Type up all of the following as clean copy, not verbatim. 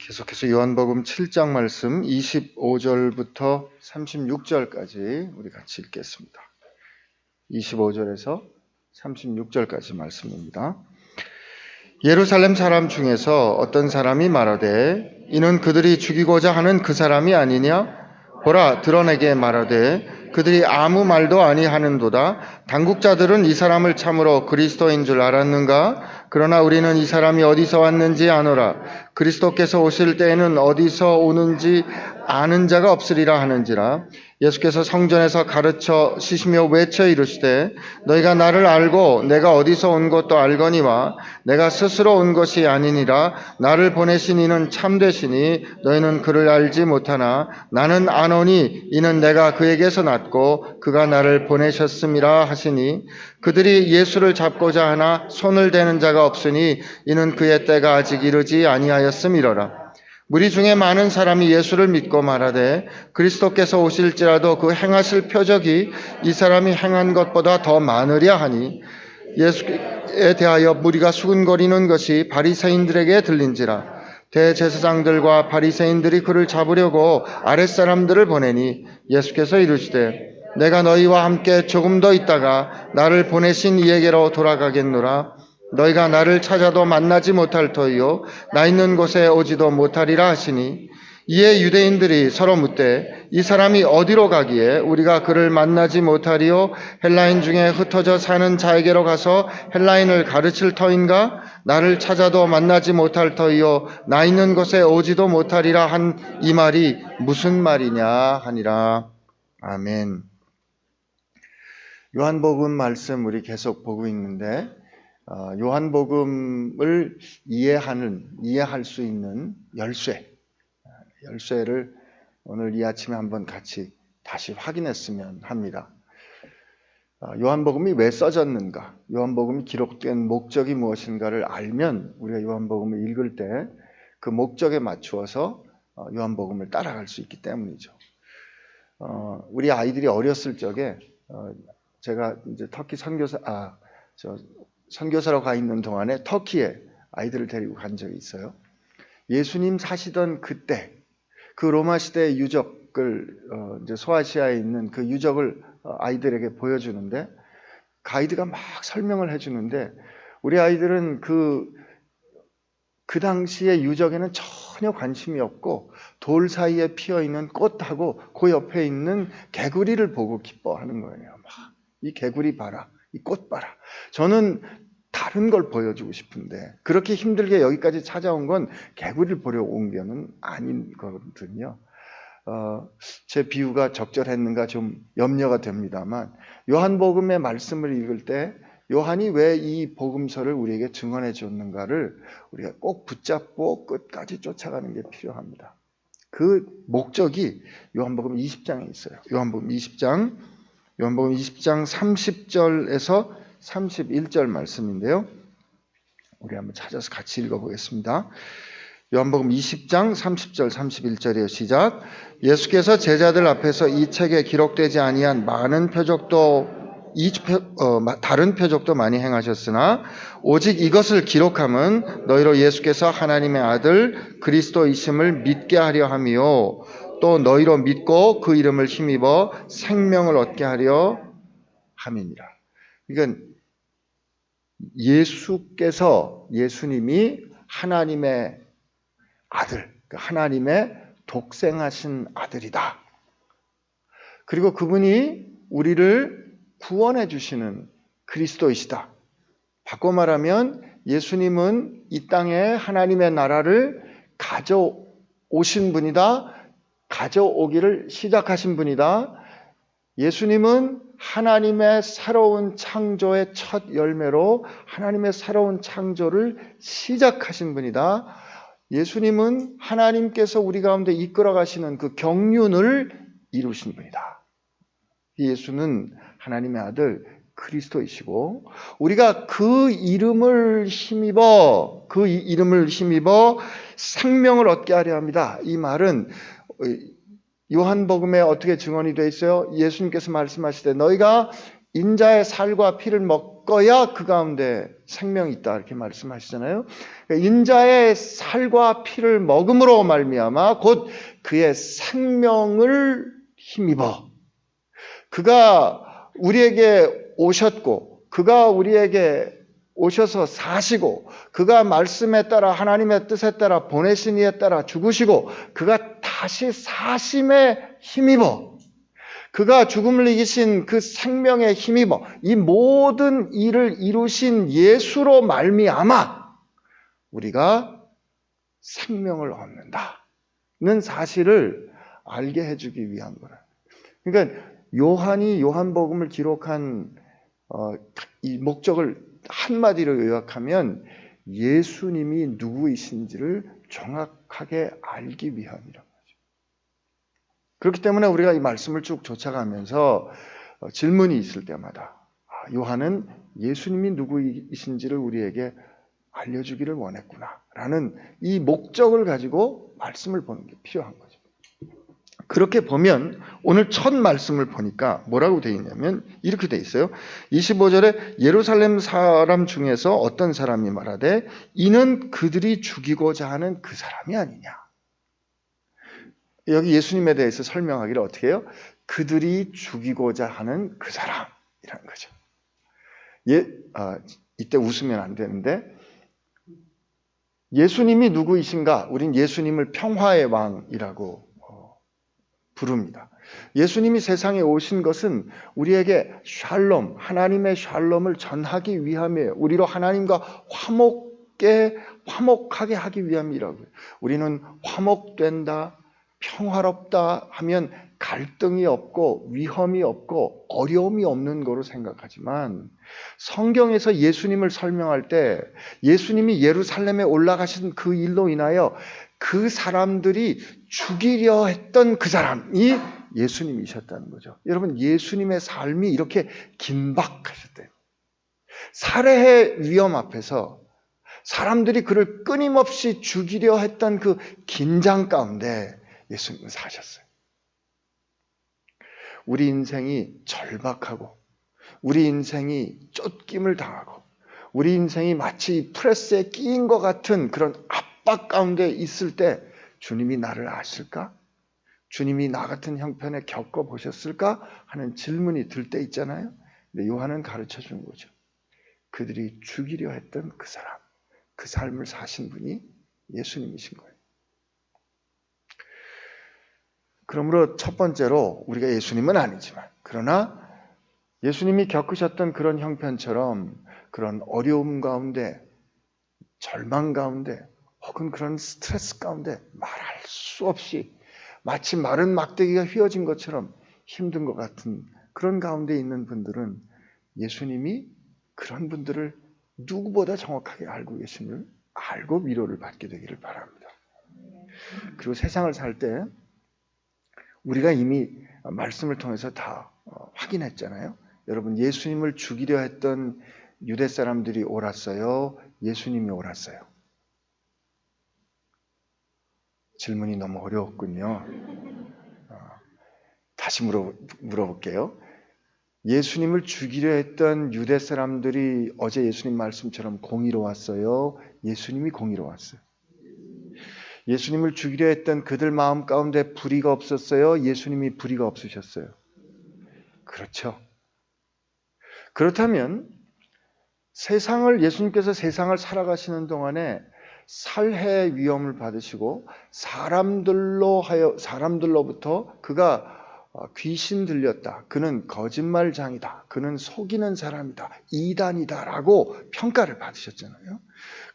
계속해서 요한복음 7장 말씀 25절부터 36절까지 우리 같이 읽겠습니다. 25절에서 36절까지 말씀입니다. 예루살렘 사람 중에서 어떤 사람이 말하되 이는 그들이 죽이고자 하는 그 사람이 아니냐? 보라, 드러내게 말하되 그들이 아무 말도 아니하는도다. 당국자들은 이 사람을 참으로 그리스도인 줄 알았는가? 그러나 우리는 이 사람이 어디서 왔는지 아노라. 그리스도께서 오실 때에는 어디서 오는지 아는 자가 없으리라 하는지라. 예수께서 성전에서 가르쳐 시시며 외쳐 이르시되 너희가 나를 알고 내가 어디서 온 것도 알거니와 내가 스스로 온 것이 아니니라. 나를 보내신 이는 참되시니 너희는 그를 알지 못하나 나는 아노니 이는 내가 그에게서 났고 그가 나를 보내셨음이라 하시니 그들이 예수를 잡고자 하나 손을 대는 자가 없으니 이는 그의 때가 아직 이르지 아니하였음이로라. 무리 중에 많은 사람이 예수를 믿고 말하되 그리스도께서 오실지라도 그 행하실 표적이 이 사람이 행한 것보다 더 많으랴 하니 예수에 대하여 무리가 수군거리는 것이 바리새인들에게 들린지라. 대제사장들과 바리새인들이 그를 잡으려고 아랫사람들을 보내니 예수께서 이르시되 내가 너희와 함께 조금 더 있다가 나를 보내신 이에게로 돌아가겠노라. 너희가 나를 찾아도 만나지 못할 터이요 나 있는 곳에 오지도 못하리라 하시니 이에 유대인들이 서로 묻되 이 사람이 어디로 가기에 우리가 그를 만나지 못하리요? 헬라인 중에 흩어져 사는 자에게로 가서 헬라인을 가르칠 터인가? 나를 찾아도 만나지 못할 터이요 나 있는 곳에 오지도 못하리라 한 이 말이 무슨 말이냐 하니라. 아멘. 요한복음 말씀 우리 계속 보고 있는데 요한복음을 이해할 수 있는 열쇠를 오늘 이 아침에 한번 같이 다시 확인했으면 합니다. 요한복음이 왜 써졌는가? 요한복음이 기록된 목적이 무엇인가를 알면 우리가 요한복음을 읽을 때 그 목적에 맞추어서 요한복음을 따라갈 수 있기 때문이죠. 우리 아이들이 어렸을 적에 제가 이제 터키 선교사로 가 있는 동안에 터키에 아이들을 데리고 간 적이 있어요. 예수님 사시던 그때 그 로마 시대의 유적을 이제 소아시아에 있는 그 유적을 아이들에게 보여주는데 가이드가 막 설명을 해주는데 우리 아이들은 그 당시의 유적에는 전혀 관심이 없고 돌 사이에 피어있는 꽃하고 그 옆에 있는 개구리를 보고 기뻐하는 거예요. 막 이 개구리 봐라, 이 꽃 봐라. 저는 다른 걸 보여주고 싶은데 그렇게 힘들게 여기까지 찾아온 건 개구리를 보려 온 게는 아닌 거거든요. 제 비유가 적절했는가 좀 염려가 됩니다만 요한복음의 말씀을 읽을 때 요한이 왜 이 복음서를 우리에게 증언해 줬는가를 우리가 꼭 붙잡고 끝까지 쫓아가는 게 필요합니다. 그 목적이 요한복음 20장에 있어요. 요한복음 20장 30절에서 31절 말씀인데요. 우리 한번 찾아서 같이 읽어보겠습니다. 요한복음 20장 30절 31절이에요. 시작. 예수께서 제자들 앞에서 이 책에 기록되지 아니한 많은 표적도 다른 표적도 많이 행하셨으나 오직 이것을 기록함은 너희로 예수께서 하나님의 아들 그리스도이심을 믿게 하려 함이요 또 너희로 믿고 그 이름을 힘입어 생명을 얻게 하려 함이니라. 이건 예수님이 하나님의 아들, 하나님의 독생하신 아들이다. 그리고 그분이 우리를 구원해 주시는 그리스도이시다. 바꿔 말하면 예수님은 이 땅에 하나님의 나라를 가져오신 분이다. 가져오기를 시작하신 분이다. 예수님은 하나님의 새로운 창조의 첫 열매로 하나님의 새로운 창조를 시작하신 분이다. 예수님은 하나님께서 우리 가운데 이끌어 가시는 그 경륜을 이루신 분이다. 예수는 하나님의 아들 그리스도이시고 우리가 그 이름을 힘입어 생명을 얻게 하려 합니다. 이 말은 요한복음에 어떻게 증언이 되어 있어요? 예수님께서 말씀하시되 너희가 인자의 살과 피를 먹어야 그 가운데 생명이 있다 이렇게 말씀하시잖아요. 그러니까 인자의 살과 피를 먹음으로 말미암아 곧 그의 생명을 힘입어 그가 우리에게 오셨고 그가 우리에게 오셔서 사시고 그가 말씀에 따라 하나님의 뜻에 따라 보내신 이에 따라 죽으시고 그가 다시 사심에 힘입어 그가 죽음을 이기신 그 생명에 힘입어 이 모든 일을 이루신 예수로 말미암아 우리가 생명을 얻는다는 사실을 알게 해주기 위한 거라. 그러니까 요한이 요한복음을 기록한 이 목적을 한마디로 요약하면 예수님이 누구이신지를 정확하게 알기 위함이란 거죠. 그렇기 때문에 우리가 이 말씀을 쭉 쫓아가면서 질문이 있을 때마다 요한은 예수님이 누구이신지를 우리에게 알려주기를 원했구나라는 이 목적을 가지고 말씀을 보는 게 필요한 거죠. 그렇게 보면 오늘 첫 말씀을 보니까 뭐라고 되어 있냐면 이렇게 되어 있어요. 25절에 예루살렘 사람 중에서 어떤 사람이 말하되 이는 그들이 죽이고자 하는 그 사람이 아니냐. 여기 예수님에 대해서 설명하기를 어떻게 해요? 그들이 죽이고자 하는 그 사람이라는 거죠. 이때 웃으면 안 되는데 예수님이 누구이신가? 우린 예수님을 평화의 왕이라고 부릅니다. 예수님이 세상에 오신 것은 우리에게 샬롬, 하나님의 샬롬을 전하기 위함이에요. 우리로 하나님과 화목하게 하기 위함이라고요. 우리는 화목된다, 평화롭다 하면 갈등이 없고 위험이 없고 어려움이 없는 거로 생각하지만 성경에서 예수님을 설명할 때 예수님이 예루살렘에 올라가신 그 일로 인하여 그 사람들이 죽이려 했던 그 사람이 예수님이셨다는 거죠. 여러분 예수님의 삶이 이렇게 긴박하셨대요. 살해의 위험 앞에서 사람들이 그를 끊임없이 죽이려 했던 그 긴장 가운데 예수님은 사셨어요. 우리 인생이 절박하고 우리 인생이 쫓김을 당하고 우리 인생이 마치 프레스에 끼인 것 같은 그런 압박 가운데 있을 때 주님이 나를 아실까? 주님이 나 같은 형편에 겪어보셨을까? 하는 질문이 들 때 있잖아요. 근데 요한은 가르쳐 준 거죠. 그들이 죽이려 했던 그 사람, 그 삶을 사신 분이 예수님이신 거예요. 그러므로 첫 번째로 우리가 예수님은 아니지만 그러나 예수님이 겪으셨던 그런 형편처럼 그런 어려움 가운데 절망 가운데 혹은 그런 스트레스 가운데 말할 수 없이 마치 마른 막대기가 휘어진 것처럼 힘든 것 같은 그런 가운데 있는 분들은 예수님이 그런 분들을 누구보다 정확하게 알고 계심을 알고 위로를 받게 되기를 바랍니다. 그리고 세상을 살 때 우리가 이미 말씀을 통해서 다 확인했잖아요. 여러분 예수님을 죽이려 했던 유대 사람들이 옳았어요? 예수님이 옳았어요? 질문이 너무 어려웠군요. 다시 물어볼게요. 예수님을 죽이려 했던 유대 사람들이 어제 예수님 말씀처럼 공의로웠어요? 예수님이 공의로웠어요? 예수님을 죽이려 했던 그들 마음 가운데 불의가 없었어요? 예수님이 불의가 없으셨어요? 그렇죠. 그렇다면 예수님께서 세상을 살아가시는 동안에 살해의 위험을 받으시고 사람들로부터 그가 귀신 들렸다. 그는 거짓말장이다. 그는 속이는 사람이다. 이단이다라고 평가를 받으셨잖아요.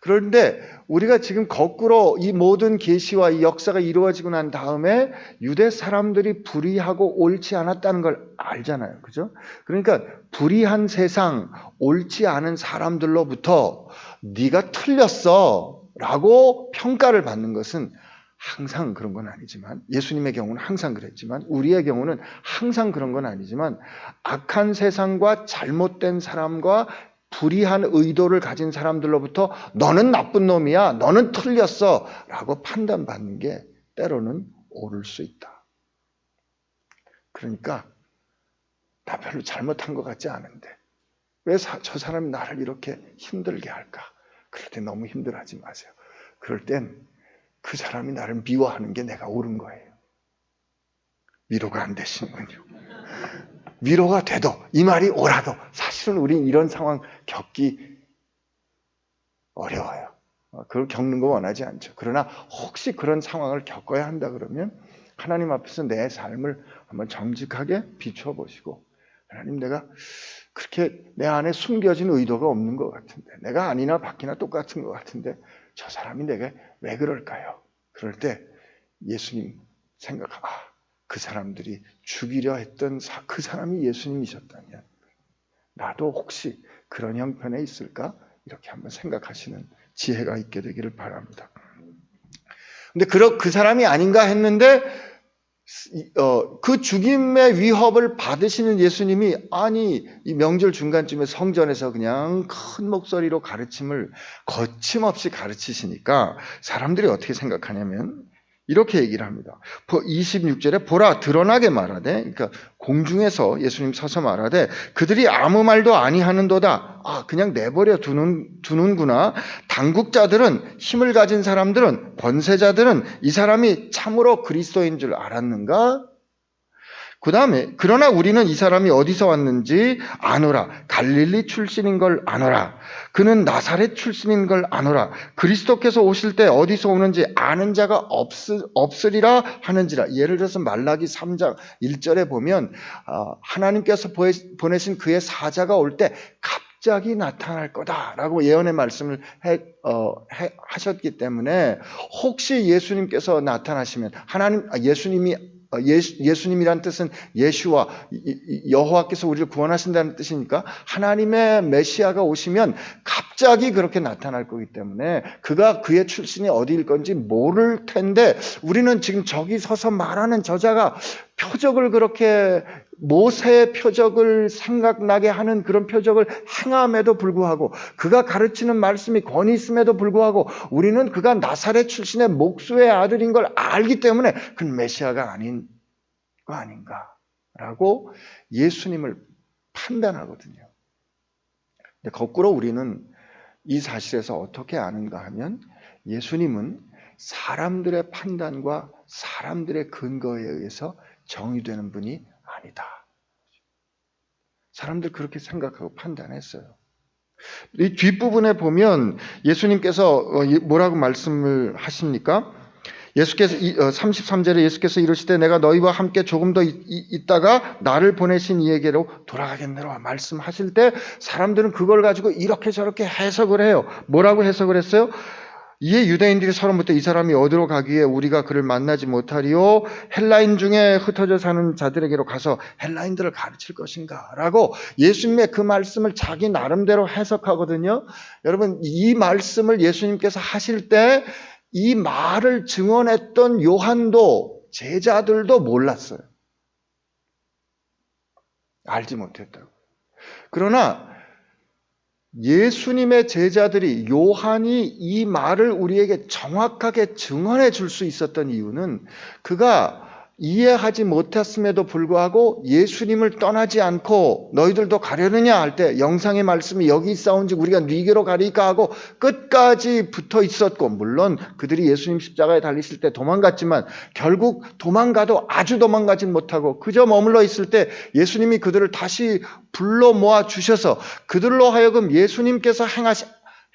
그런데 우리가 지금 거꾸로 이 모든 계시와 이 역사가 이루어지고 난 다음에 유대 사람들이 불의하고 옳지 않았다는 걸 알잖아요. 그죠? 그러니까 불의한 세상, 옳지 않은 사람들로부터 네가 틀렸어 라고 평가를 받는 것은 항상 그런 건 아니지만 예수님의 경우는 항상 그랬지만 우리의 경우는 항상 그런 건 아니지만 악한 세상과 잘못된 사람과 불의한 의도를 가진 사람들로부터 너는 나쁜 놈이야, 너는 틀렸어 라고 판단받는 게 때로는 옳을 수 있다. 그러니까 나 별로 잘못한 것 같지 않은데 왜 저 사람이 나를 이렇게 힘들게 할까? 그럴 때 너무 힘들어하지 마세요. 그럴 땐 그 사람이 나를 미워하는 게 내가 옳은 거예요. 위로가 안 되시는군요. 위로가 돼도 이 말이 옳아도 사실은 우린 이런 상황 겪기 어려워요. 그걸 겪는 거 원하지 않죠. 그러나 혹시 그런 상황을 겪어야 한다 그러면 하나님 앞에서 내 삶을 한번 정직하게 비추어 보시고, 하나님, 내가 그렇게 내 안에 숨겨진 의도가 없는 것 같은데, 내가 아니나 밖이나 똑같은 것 같은데 저 사람이 내게 왜 그럴까요? 그럴 때 예수님 생각하고, 그 사람들이 죽이려 했던 그 사람이 예수님이셨다면 나도 혹시 그런 형편에 있을까? 이렇게 한번 생각하시는 지혜가 있게 되기를 바랍니다. 근데 그 사람이 아닌가 했는데 그 죽임의 위협을 받으시는 예수님이 아니 이 명절 중간쯤에 성전에서 그냥 큰 목소리로 가르침을 거침없이 가르치시니까 사람들이 어떻게 생각하냐면 이렇게 얘기를 합니다. 26절에 보라 드러나게 말하되, 그러니까 공중에서 예수님 서서 말하되 그들이 아무 말도 아니하는도다. 그냥 내버려 두는구나. 당국자들은, 힘을 가진 사람들은, 권세자들은 이 사람이 참으로 그리스도인 줄 알았는가? 그 다음에 그러나 우리는 이 사람이 어디서 왔는지 아노라. 갈릴리 출신인 걸 아노라. 그는 나사렛 출신인 걸 아노라. 그리스도께서 오실 때 어디서 오는지 아는 자가 없으리라 하는지라. 예를 들어서 말라기 3장 1절에 보면 하나님께서 보내신 그의 사자가 올 때 갑자기 나타날 거다라고 예언의 말씀을 하셨기 때문에 혹시 예수님께서 나타나시면 예수님이란 뜻은 예슈와 여호와께서 우리를 구원하신다는 뜻이니까 하나님의 메시아가 오시면 갑자기 그렇게 나타날 거기 때문에 그의 출신이 어디일 건지 모를 텐데, 우리는 지금 저기 서서 말하는 저자가 표적을 그렇게 모세의 표적을 생각나게 하는 그런 표적을 행함에도 불구하고, 그가 가르치는 말씀이 권위 있음에도 불구하고 우리는 그가 나사렛 출신의 목수의 아들인 걸 알기 때문에 그는 메시아가 아닌 거 아닌가라고 예수님을 판단하거든요. 근데 거꾸로 우리는 이 사실에서 어떻게 아는가 하면 예수님은 사람들의 판단과 사람들의 근거에 의해서 정의되는 분이 아니다. 사람들 그렇게 생각하고 판단했어요. 이 뒷부분에 보면 예수님께서 뭐라고 말씀을 하십니까? 예수께서 33절에 예수께서 이르시되 내가 너희와 함께 조금 더 있다가 나를 보내신 이에게로 돌아가겠노라 말씀하실 때 사람들은 그걸 가지고 이렇게 저렇게 해석을 해요. 뭐라고 해석을 했어요? 이에 유대인들이 서로 묻되 이 사람이 어디로 가기에 우리가 그를 만나지 못하리요? 헬라인 중에 흩어져 사는 자들에게로 가서 헬라인들을 가르칠 것인가? 라고 예수님의 그 말씀을 자기 나름대로 해석하거든요. 여러분, 이 말씀을 예수님께서 하실 때 이 말을 증언했던 요한도 제자들도 몰랐어요. 알지 못했다고. 그러나 예수님의 제자들이 요한이 이 말을 우리에게 정확하게 증언해 줄 수 있었던 이유는 그가 이해하지 못했음에도 불구하고 예수님을 떠나지 않고 너희들도 가려느냐 할 때 영상의 말씀이 여기 있사온지 우리가 네게로 가리까 하고 끝까지 붙어 있었고, 물론 그들이 예수님 십자가에 달리실 때 도망갔지만 결국 도망가도 아주 도망가지 못하고 그저 머물러 있을 때 예수님이 그들을 다시 불러 모아 주셔서 그들로 하여금 예수님께서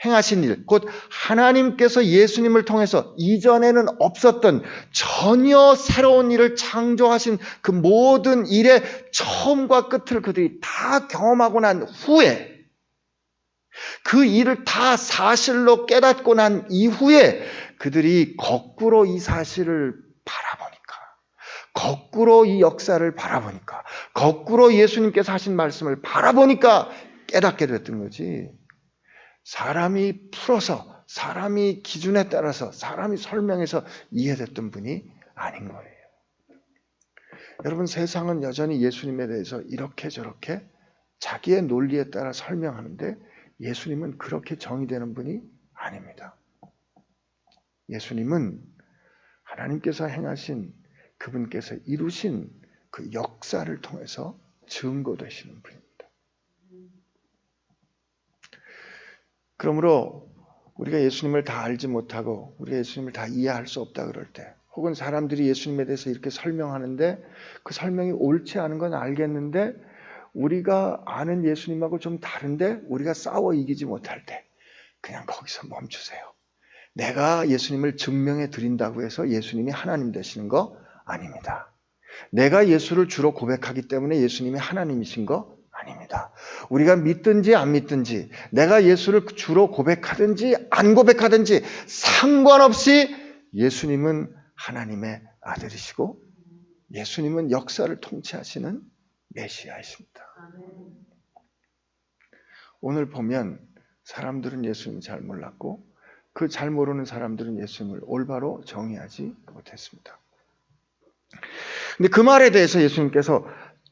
행하신 일, 곧 하나님께서 예수님을 통해서 이전에는 없었던 전혀 새로운 일을 창조하신 그 모든 일의 처음과 끝을 그들이 다 경험하고 난 후에, 그 일을 다 사실로 깨닫고 난 이후에 그들이 거꾸로 이 사실을 바라보니까, 거꾸로 이 역사를 바라보니까, 거꾸로 예수님께서 하신 말씀을 바라보니까 깨닫게 됐던 거지, 사람이 풀어서, 사람이 기준에 따라서, 사람이 설명해서 이해됐던 분이 아닌 거예요. 여러분, 세상은 여전히 예수님에 대해서 이렇게 저렇게 자기의 논리에 따라 설명하는데 예수님은 그렇게 정의되는 분이 아닙니다. 예수님은 하나님께서 행하신, 그분께서 이루신 그 역사를 통해서 증거되시는 분입니다. 그러므로 우리가 예수님을 다 알지 못하고 우리가 예수님을 다 이해할 수 없다 그럴 때, 혹은 사람들이 예수님에 대해서 이렇게 설명하는데 그 설명이 옳지 않은 건 알겠는데 우리가 아는 예수님하고 좀 다른데 우리가 싸워 이기지 못할 때 그냥 거기서 멈추세요. 내가 예수님을 증명해 드린다고 해서 예수님이 하나님 되시는 거 아닙니다. 내가 예수를 주로 고백하기 때문에 예수님이 하나님이신 거 아닙니다. 우리가 믿든지 안 믿든지, 내가 예수를 주로 고백하든지 안 고백하든지 상관없이 예수님은 하나님의 아들이시고 예수님은 역사를 통치하시는 메시아이십니다. 오늘 보면 사람들은 예수님을 잘 몰랐고 그 잘 모르는 사람들은 예수님을 올바로 정의하지 못했습니다. 근데 그 말에 대해서 예수님께서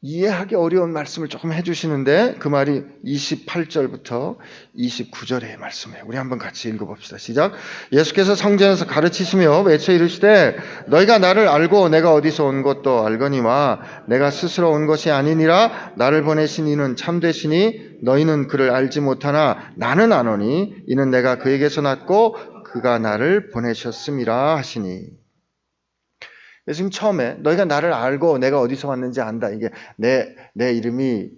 이해하기 어려운 말씀을 조금 해주시는데 그 말이 28절부터 29절의 말씀이에요. 우리 한번 같이 읽어봅시다. 시작. 예수께서 성전에서 가르치시며 외쳐 이르시되 너희가 나를 알고 내가 어디서 온 것도 알거니와 내가 스스로 온 것이 아니니라. 나를 보내신 이는 참되시니 너희는 그를 알지 못하나 나는 아노니 이는 내가 그에게서 났고 그가 나를 보내셨음이라 하시니. 예수님 처음에 너희가 나를 알고 내가 어디서 왔는지 안다. 이게 내 이름이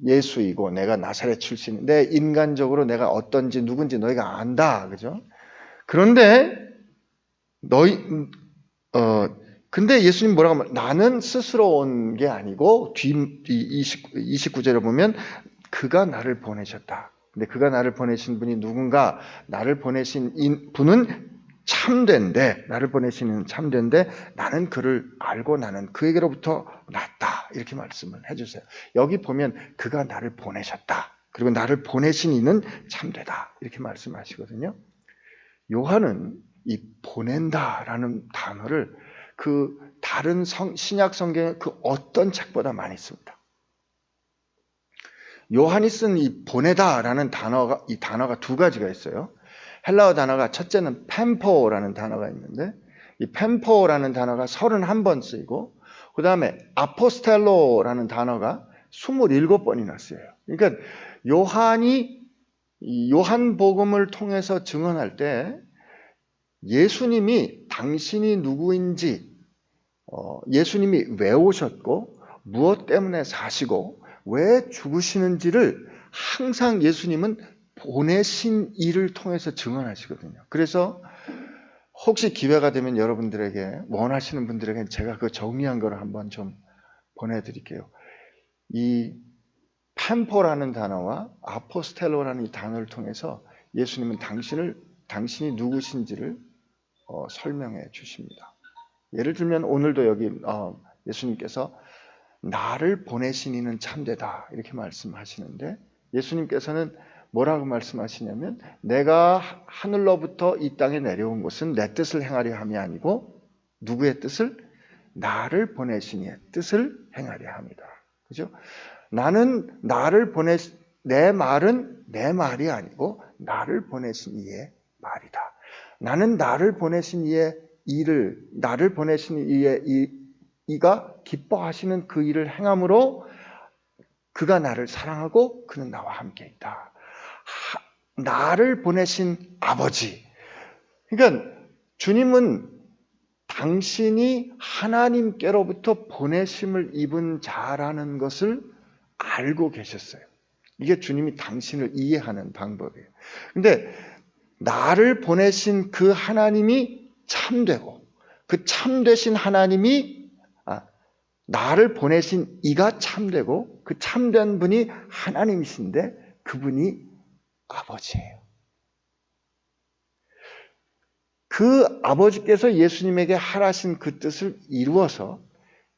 예수이고 내가 나사렛 출신인데 인간적으로 내가 어떤지 누군지 너희가 안다. 그죠? 그런데 근데 예수님 뭐라고 하면 나는 스스로 온 게 아니고 뒤 29절에 보면 그가 나를 보내셨다. 근데 그가 나를 보내신 분이 누군가? 나를 보내신 분은 참된데, 나를 보내시는 참된데 나는 그를 알고 나는 그에게로부터 났다. 이렇게 말씀을 해주세요. 여기 보면 그가 나를 보내셨다. 그리고 나를 보내신 이는 참되다. 이렇게 말씀하시거든요. 요한은 이 보낸다라는 단어를 그 다른 신약 성경의 그 어떤 책보다 많이 씁니다. 요한이 쓴 이 보내다라는 이 단어가 두 가지가 있어요. 헬라어 단어가 첫째는 펜포라는 단어가 있는데 이 펜포라는 단어가 31번 쓰이고 그 다음에 아포스텔로라는 단어가 27번이나 쓰여요. 그러니까 요한이 요한복음을 통해서 증언할 때 예수님이 당신이 누구인지 예수님이 왜 오셨고 무엇 때문에 사시고 왜 죽으시는지를 항상 예수님은 보내신 일을 통해서 증언하시거든요. 그래서 혹시 기회가 되면 여러분들에게 원하시는 분들에게 제가 그 정리한 거를 한번 좀 보내드릴게요. 이 펜포라는 단어와 아포스텔로라는 이 단어를 통해서 예수님은 당신이 누구신지를 설명해 주십니다. 예를 들면 오늘도 여기 예수님께서 나를 보내신 이는 참되다 이렇게 말씀하시는데 예수님께서는 뭐라고 말씀하시냐면 내가 하늘로부터 이 땅에 내려온 것은 내 뜻을 행하려 함이 아니고 누구의 뜻을? 나를 보내신 이의 뜻을 행하려 함이다. 그죠? 내 말은 내 말이 아니고 나를 보내신 이의 말이다. 나는 나를 보내신 이의 일을, 나를 보내신 이가 기뻐하시는 그 일을 행함으로 그가 나를 사랑하고 그는 나와 함께 있다. 나를 보내신 아버지. 그러니까 주님은 당신이 하나님께로부터 보내심을 입은 자라는 것을 알고 계셨어요. 이게 주님이 당신을 이해하는 방법이에요. 근데 나를 보내신 그 하나님이 참되고 그 참되신 하나님이 나를 보내신 이가 참되고 그 참된 분이 하나님이신데 그분이 아버지예요. 그 아버지께서 예수님에게 하라신 그 뜻을 이루어서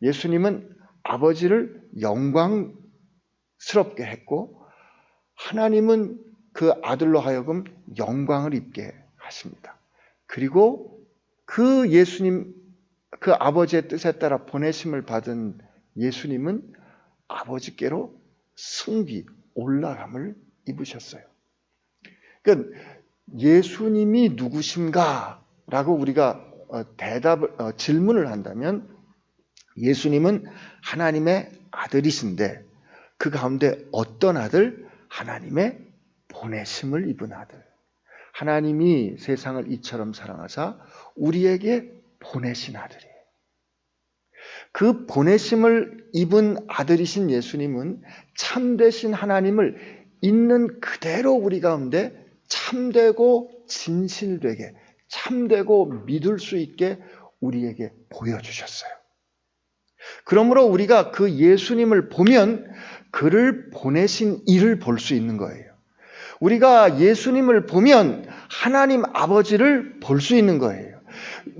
예수님은 아버지를 영광스럽게 했고 하나님은 그 아들로 하여금 영광을 입게 하십니다. 그리고 그 아버지의 뜻에 따라 보내심을 받은 예수님은 아버지께로 승비, 올라감을 입으셨어요. 그러니까 예수님이 누구신가라고 우리가 질문을 한다면 예수님은 하나님의 아들이신데 그 가운데 어떤 아들? 하나님의 보내심을 입은 아들. 하나님이 세상을 이처럼 사랑하사 우리에게 보내신 아들이에요. 그 보내심을 입은 아들이신 예수님은 참되신 하나님을 있는 그대로 우리 가운데 참되고 진실되게, 참되고 믿을 수 있게 우리에게 보여주셨어요. 그러므로 우리가 그 예수님을 보면 그를 보내신 이를 볼 수 있는 거예요. 우리가 예수님을 보면 하나님 아버지를 볼 수 있는 거예요.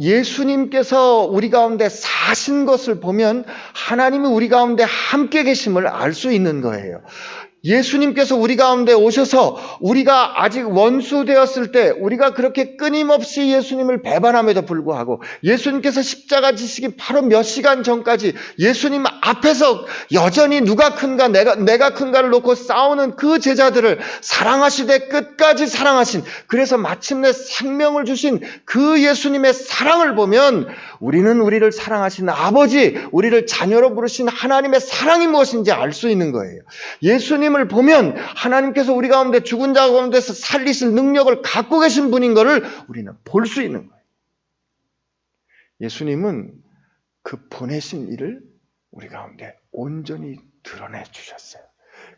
예수님께서 우리 가운데 사신 것을 보면 하나님이 우리 가운데 함께 계심을 알 수 있는 거예요. 예수님께서 우리 가운데 오셔서 우리가 아직 원수 되었을 때 우리가 그렇게 끊임없이 예수님을 배반함에도 불구하고 예수님께서 십자가 지시기 바로 몇 시간 전까지 예수님 앞에서 여전히 누가 큰가 내가 큰가를 놓고 싸우는 그 제자들을 사랑하시되 끝까지 사랑하신, 그래서 마침내 생명을 주신 그 예수님의 사랑을 보면 우리는 우리를 사랑하신 아버지, 우리를 자녀로 부르신 하나님의 사랑이 무엇인지 알 수 있는 거예요. 예수님을 보면 하나님께서 우리 가운데 죽은 자 가운데서 살리실 능력을 갖고 계신 분인 것을 우리는 볼 수 있는 거예요. 예수님은 그 보내신 일을 우리 가운데 온전히 드러내 주셨어요.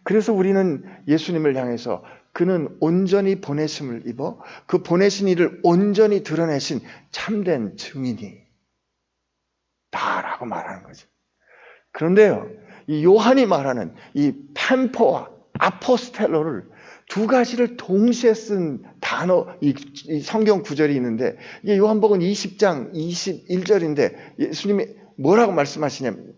그래서 우리는 예수님을 향해서 그는 온전히 보내심을 입어 그 보내신 일을 온전히 드러내신 참된 증인이 다라고 말하는 거죠. 그런데요, 이 요한이 말하는 이 펜포와 아포스텔로를 두 가지를 동시에 쓴 단어, 이 성경 구절이 있는데 이게 요한복음 20장 21절인데 예수님이 뭐라고 말씀하시냐면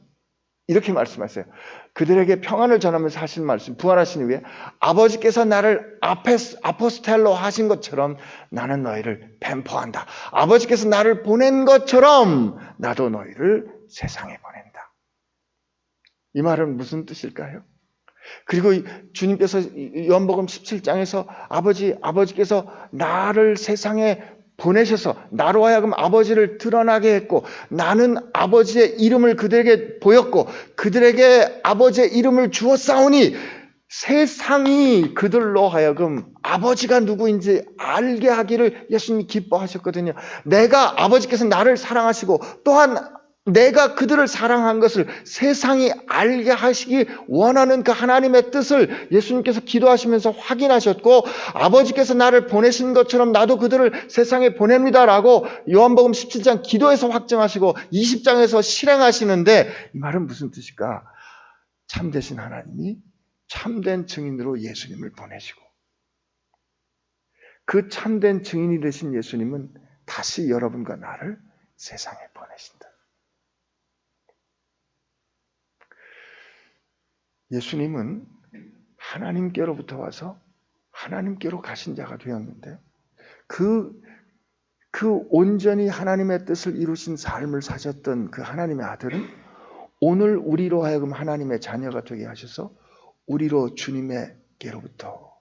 이렇게 말씀하세요. 그들에게 평안을 전하면서 하신 말씀, 부활하신 후에 아버지께서 나를 아포스텔로 하신 것처럼 나는 너희를 펜포한다. 아버지께서 나를 보낸 것처럼 나도 너희를 세상에 보낸다. 이 말은 무슨 뜻일까요? 그리고 주님께서 요한복음 17장에서 아버지께서 나를 세상에 보내셔서 나로 하여금 아버지를 드러나게 했고 나는 아버지의 이름을 그들에게 보였고 그들에게 아버지의 이름을 주었사오니 세상이 그들로 하여금 아버지가 누구인지 알게 하기를 예수님이 기뻐하셨거든요. 아버지께서 나를 사랑하시고 또한 내가 그들을 사랑한 것을 세상이 알게 하시기 원하는 그 하나님의 뜻을 예수님께서 기도하시면서 확인하셨고 아버지께서 나를 보내신 것처럼 나도 그들을 세상에 보냅니다라고 요한복음 17장 기도에서 확정하시고 20장에서 실행하시는데 이 말은 무슨 뜻일까? 참되신 하나님이 참된 증인으로 예수님을 보내시고 그 참된 증인이 되신 예수님은 다시 여러분과 나를 세상에 보내신다. 예수님은 하나님께로부터 와서 하나님께로 가신 자가 되었는데 그 온전히 하나님의 뜻을 이루신 삶을 사셨던 그 하나님의 아들은 오늘 우리로 하여금 하나님의 자녀가 되게 하셔서 우리로 주님께로부터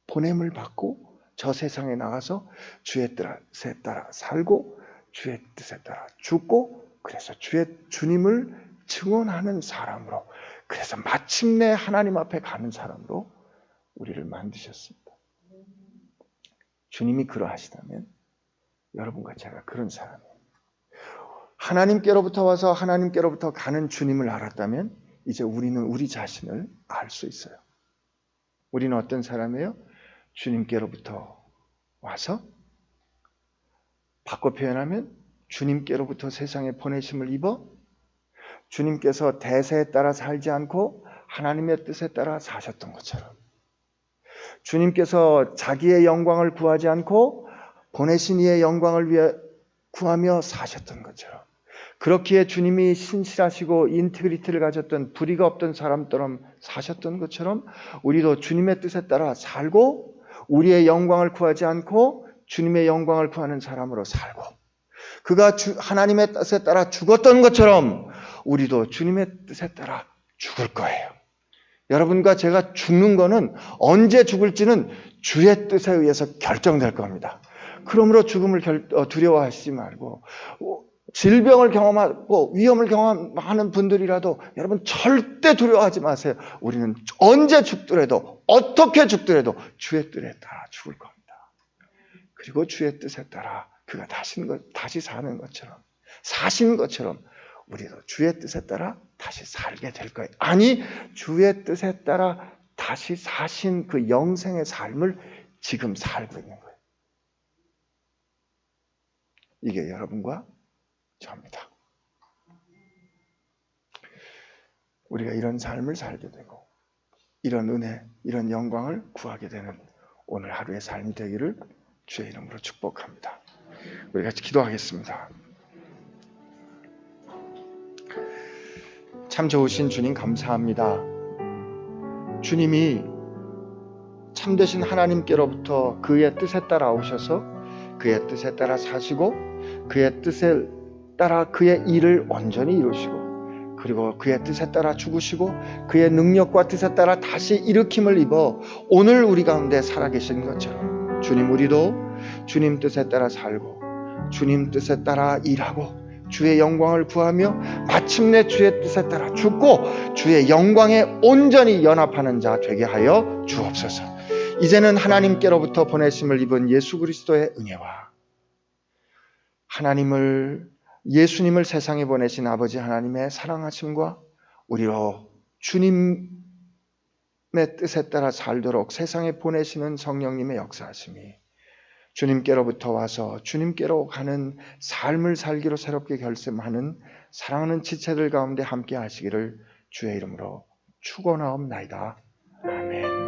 보냄을 받고 저 세상에 나가서 주의 뜻에 따라 살고 주의 뜻에 따라 죽고 그래서 주님을 증언하는 사람으로 그래서 마침내 하나님 앞에 가는 사람으로 우리를 만드셨습니다. 주님이 그러하시다면 여러분과 제가 그런 사람이에요. 하나님께로부터 와서 하나님께로부터 가는 주님을 알았다면 이제 우리는 우리 자신을 알 수 있어요. 우리는 어떤 사람이에요? 주님께로부터 와서 바꿔 표현하면 주님께로부터 세상에 보내심을 입어 주님께서 대세에 따라 살지 않고 하나님의 뜻에 따라 사셨던 것처럼 주님께서 자기의 영광을 구하지 않고 보내신 이의 영광을 위해 구하며 사셨던 것처럼 그렇기에 주님이 신실하시고 인테그리티를 가졌던 불의가 없던 사람처럼 사셨던 것처럼 우리도 주님의 뜻에 따라 살고 우리의 영광을 구하지 않고 주님의 영광을 구하는 사람으로 살고 그가 하나님의 뜻에 따라 죽었던 것처럼 우리도 주님의 뜻에 따라 죽을 거예요. 여러분과 제가 죽는 거는 언제 죽을지는 주의 뜻에 의해서 결정될 겁니다. 그러므로 죽음을 두려워하시지 말고 질병을 경험하고 위험을 경험하는 분들이라도 여러분 절대 두려워하지 마세요. 우리는 언제 죽더라도 어떻게 죽더라도 주의 뜻에 따라 죽을 겁니다. 그리고 주의 뜻에 따라 그가 다시 사는 것처럼 사신 것처럼 우리도 주의 뜻에 따라 다시 살게 될 거예요. 아니, 주의 뜻에 따라 다시 사신 그 영생의 삶을 지금 살고 있는 거예요. 이게 여러분과 저입니다. 우리가 이런 삶을 살게 되고 이런 은혜, 이런 영광을 구하게 되는 오늘 하루의 삶이 되기를 주의 이름으로 축복합니다. 우리 같이 기도하겠습니다. 참 좋으신 주님 감사합니다. 주님이 참되신 하나님께로부터 그의 뜻에 따라 오셔서 그의 뜻에 따라 사시고 그의 뜻에 따라 그의 일을 온전히 이루시고 그리고 그의 뜻에 따라 죽으시고 그의 능력과 뜻에 따라 다시 일으킴을 입어 오늘 우리 가운데 살아계신 것처럼 주님, 우리도 주님 뜻에 따라 살고 주님 뜻에 따라 일하고 주의 영광을 구하며 마침내 주의 뜻에 따라 죽고 주의 영광에 온전히 연합하는 자 되게 하여 주옵소서. 이제는 하나님께로부터 보내심을 입은 예수 그리스도의 은혜와 예수님을 세상에 보내신 아버지 하나님의 사랑하심과 우리로 주님의 뜻에 따라 살도록 세상에 보내시는 성령님의 역사하심이 주님께로부터 와서 주님께로 가는 삶을 살기로 새롭게 결심하는 사랑하는 지체들 가운데 함께 하시기를 주의 이름으로 축원하옵나이다. 아멘.